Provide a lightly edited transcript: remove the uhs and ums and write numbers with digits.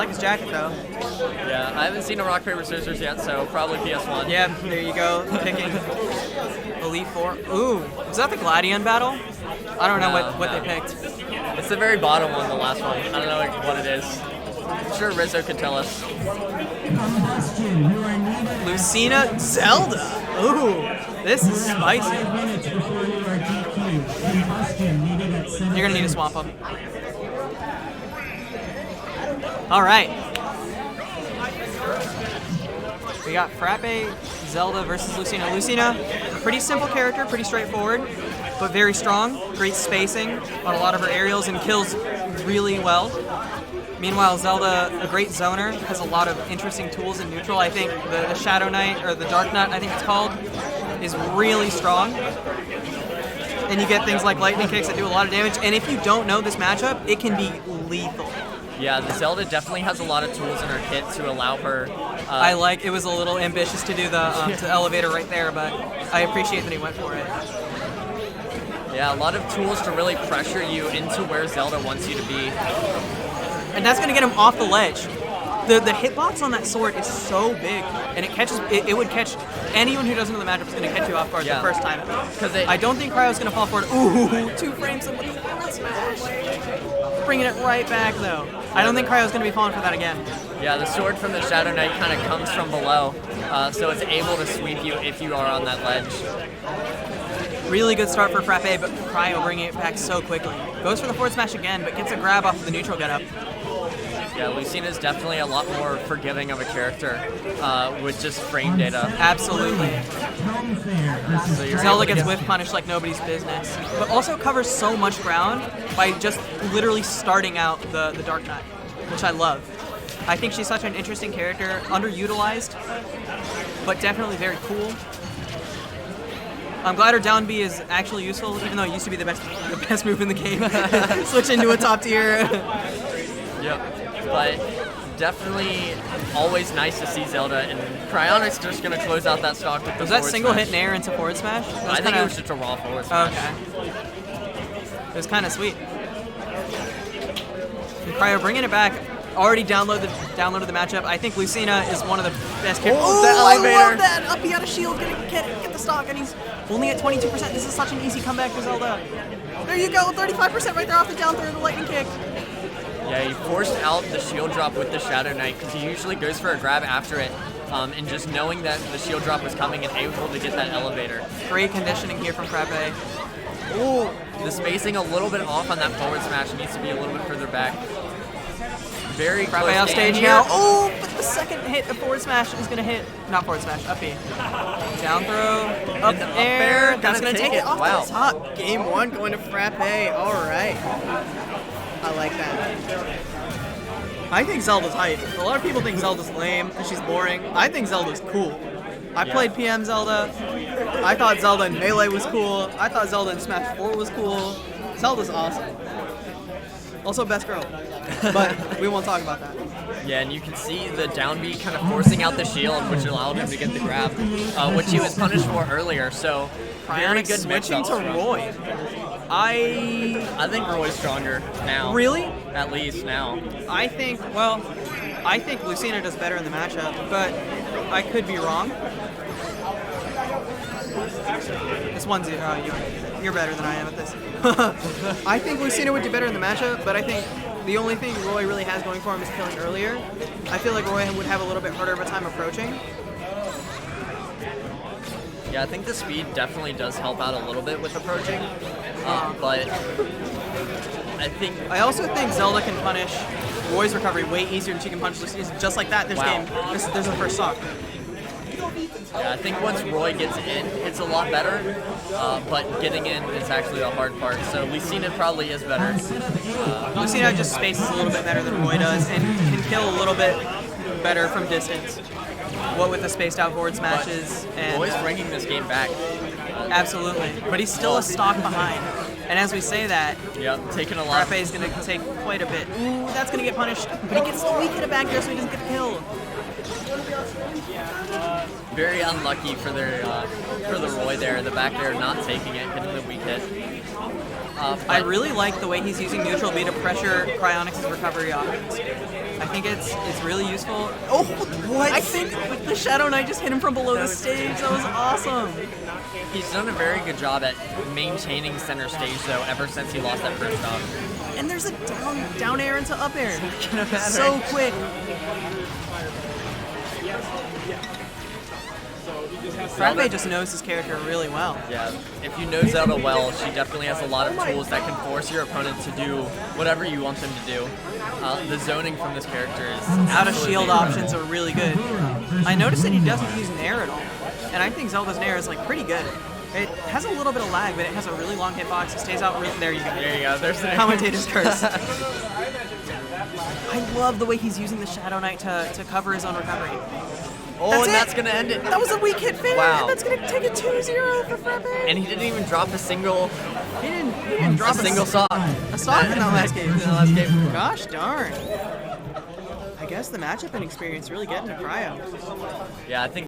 like his jacket, though. Yeah, I haven't seen a rock, paper, scissors yet, so probably PS1. Yeah, there you go. Picking Elite Four. Ooh, is that the Gladion battle? I don't know what they picked. It's the very bottom one, the last one. I don't know what it is. I'm sure Rizzo could tell us. Lucina Zelda. Ooh, this is spicy. You're gonna need to swamp him. All right. We got Frappe, Zelda versus Lucina. Lucina, pretty simple character, pretty straightforward, but very strong. Great spacing on a lot of her aerials and kills really well. Meanwhile, Zelda, a great zoner, has a lot of interesting tools in neutral. I think the Shadow Knight, or the Dark Knight, I think it's called, is really strong. And you get things like lightning kicks that do a lot of damage. And if you don't know this matchup, it can be lethal. Yeah, the Zelda definitely has a lot of tools in her kit to allow her. It was a little ambitious to do the elevator right there, but I appreciate that he went for it. Yeah, a lot of tools to really pressure you into where Zelda wants you to be. And that's going to get him off the ledge. The hitbox on that sword is so big, and it would catch anyone who doesn't know the matchup is going to catch you off guard the first time. Because I don't think Cryo's going to fall for it. Ooh, 2 frames of forward smash. Bringing it right back though. I don't think Cryo's going to be falling for that again. Yeah, the sword from the Shadow Knight kind of comes from below, so it's able to sweep you if you are on that ledge. Really good start for Frappe, but Cryo bringing it back so quickly. Goes for the forward smash again, but gets a grab off of the neutral getup. Yeah, Lucina's definitely a lot more forgiving of a character with just frame data. Absolutely. So Zelda gets whiff punished like nobody's business, but also covers so much ground by just literally starting out the Dark Knight, which I love. I think she's such an interesting character, underutilized, but definitely very cool. I'm glad her down B is actually useful, even though it used to be the best move in the game. Switch into a top tier. Yep. But definitely always nice to see Zelda, and Cryonics just going to close out that stock with the Was that single hit nair into forward smash? I think it was just a raw forward smash. Okay. It was kind of sweet. And Cryo bringing it back. Already downloaded the matchup. I think Lucina is one of the best characters. Oh, the elevator! I love that! Up, he had a shield, get the stock, and he's only at 22%. This is such an easy comeback for Zelda. There you go, 35% right there off the down throw of the lightning kick. Yeah, he forced out the shield drop with the Shadow Knight because he usually goes for a grab after it. And just knowing that the shield drop was coming and able to get that elevator. Great conditioning here from Frappe. Ooh, the spacing a little bit off on that forward smash. Needs to be a little bit further back. Very Frappe close off stage here. now. Oh, but the second hit of forward smash is going to hit. Not forward smash, up B. Down throw, up air. That's going to take it off the top. Game 1 going to Frappe. All right. I like that. I think Zelda's hype. A lot of people think Zelda's lame and she's boring. I think Zelda's cool. I played PM Zelda. I thought Zelda in Melee was cool. I thought Zelda in Smash 4 was cool. Zelda's awesome. Also best girl. But we won't talk about that. Yeah, and you can see the down B kind of forcing out the shield, which allowed him to get the grab, which he was punished for earlier. So very good switching to Roy. I think Roy's stronger now. Really? At least now. I think Lucina does better in the matchup, but I could be wrong. It's 1-0. Oh, you're better than I am at this. I think Lucina would do better in the matchup, but I think the only thing Roy really has going for him is killing earlier. I feel like Roy would have a little bit harder of a time approaching. Yeah, I think the speed definitely does help out a little bit with approaching, but I also think Zelda can punish Roy's recovery way easier than she can punish Lucina's. Just like that, there's game. There's the first stock. Yeah, I think once Roy gets in, it's a lot better, but getting in is actually the hard part. So Lucina probably is better. Lucina just spaces a little bit better than Roy does and can kill a little bit better from distance. What with the spaced out forward smashes. And Roy's bringing this game back. Absolutely. But he's still a stock behind. And as we say that, taking a lot. Frappe is going to take quite a bit. Ooh, that's going to get punished. But he gets the weak hit back there so he doesn't get the kill. Very unlucky for the Roy there. The back air not taking it, getting the weak hit. I really like the way he's using neutral B to pressure Cryonics' recovery options. I think it's really useful. Oh, what? I think the Shadow Knight just hit him from below the stage. That was awesome. He's done a very good job at maintaining center stage, though, ever since he lost that first stock. And there's a down air into up air. So quick. Frappe just knows his character really well. Yeah, if you know Zelda well, she definitely has a lot of tools that can force your opponent to do whatever you want them to do. The zoning from this character is out of shield options are really good. I noticed that he doesn't use Nair at all, and I think Zelda's Nair is like pretty good. It has a little bit of lag, but it has a really long hitbox. It stays out. There you go. There you go. There's the commentator's curse. I love the way he's using the Shadow Knight to cover his own recovery. Oh, that's going to end it. That was a weak hit fair. Wow. That's going to take it 2-0 for Frappe. And he didn't even drop a single... He didn't drop a single sock. A sock in that last game. Gosh darn. I guess the matchup and experience really getting to Cryo. Yeah, I think